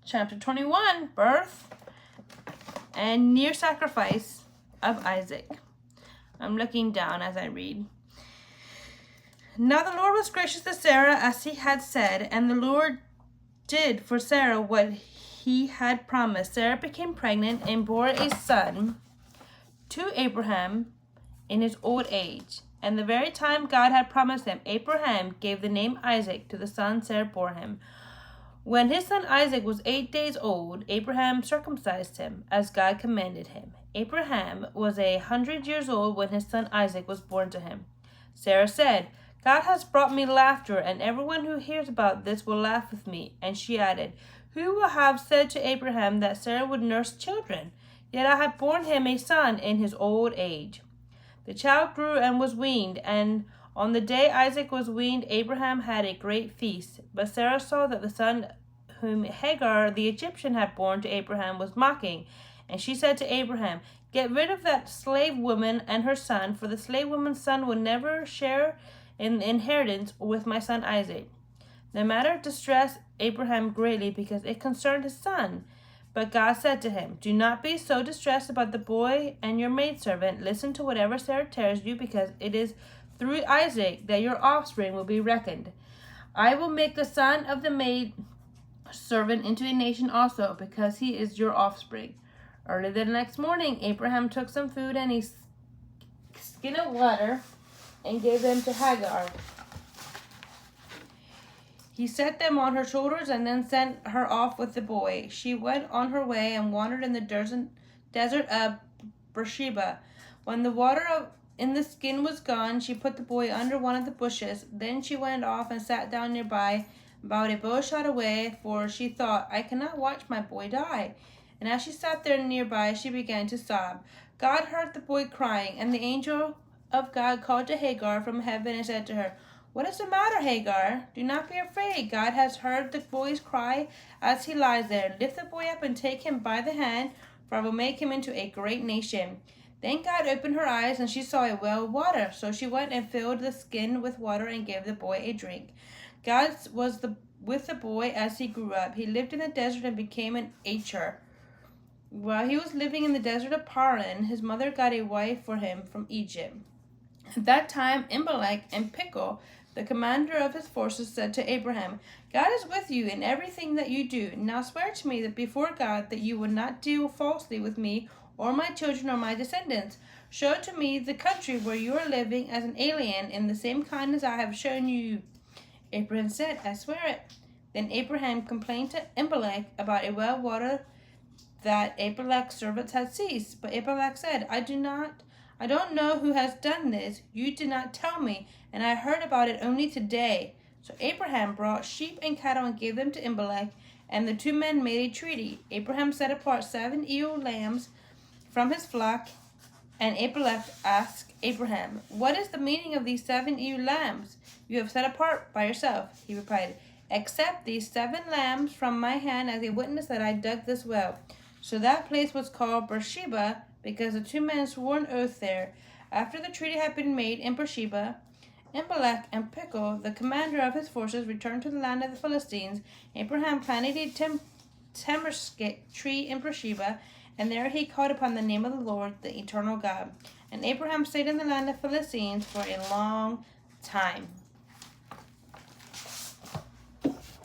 chapter 21, birth and near sacrifice of Isaac. I'm looking down as I read. Now the Lord was gracious to Sarah as he had said, and the Lord did for Sarah what he had promised. Sarah became pregnant and bore a son to Abraham in his old age. And the very time God had promised him, Abraham gave the name Isaac to the son Sarah bore him. When his son Isaac was 8 days old, Abraham circumcised him, as God commanded him. Abraham was 100 years old when his son Isaac was born to him. Sarah said, God has brought me laughter, and everyone who hears about this will laugh with me. And she added, Who will have said to Abraham that Sarah would nurse children? Yet I have borne him a son in his old age. The child grew and was weaned, and on the day Isaac was weaned, Abraham had a great feast. But Sarah saw that the son whom Hagar the Egyptian had borne to Abraham was mocking. And she said to Abraham, Get rid of that slave woman and her son, for the slave woman's son will never share in the inheritance with my son Isaac. The matter distressed Abraham greatly because it concerned his son. But God said to him, Do not be so distressed about the boy and your maidservant. Listen to whatever Sarah tells you, because it is through Isaac that your offspring will be reckoned. I will make the son of the maidservant into a nation also, because he is your offspring. Early the next morning, Abraham took some food and a skin of water and gave them to Hagar. He set them on her shoulders and then sent her off with the boy. She went on her way and wandered in the desert of Beersheba. When the water in the skin was gone, she put the boy under one of the bushes. Then she went off and sat down nearby, about a bow shot away, for she thought, I cannot watch my boy die. And as she sat there nearby, she began to sob. God heard the boy crying, and the angel of God called to Hagar from heaven and said to her, What is the matter, Hagar? Do not be afraid. God has heard the boy's cry as he lies there. Lift the boy up and take him by the hand, for I will make him into a great nation. Then God opened her eyes, and she saw a well of water. So she went and filled the skin with water and gave the boy a drink. God was with the boy as he grew up. He lived in the desert and became an Asher. While he was living in the desert of Paran, his mother got a wife for him from Egypt. At that time, Abimelech and Phicol, the commander of his forces, said to Abraham, God is with you in everything that you do. Now swear to me that before God that you will not deal falsely with me or my children or my descendants. Show to me the country where you are living as an alien in the same kindness I have shown you. Abraham said, I swear it. Then Abraham complained to Abimelech about a well of water that Abimelech's servants had seized. But Abimelech said, I don't know who has done this. You did not tell me, and I heard about it only today. So Abraham brought sheep and cattle and gave them to Abimelech, and the two men made a treaty. Abraham set apart 7 ewe lambs from his flock, and Abimelech asked Abraham, What is the meaning of these 7 ewe lambs you have set apart by yourself? He replied, Accept these 7 lambs from my hand as a witness that I dug this well. So that place was called Beersheba, because the two men swore an oath there. After the treaty had been made in Beersheba, Abimelech and Phicol, the commander of his forces, returned to the land of the Philistines. Abraham planted a tamarisk tree in Beersheba, and there he called upon the name of the Lord, the eternal God. And Abraham stayed in the land of the Philistines for a long time.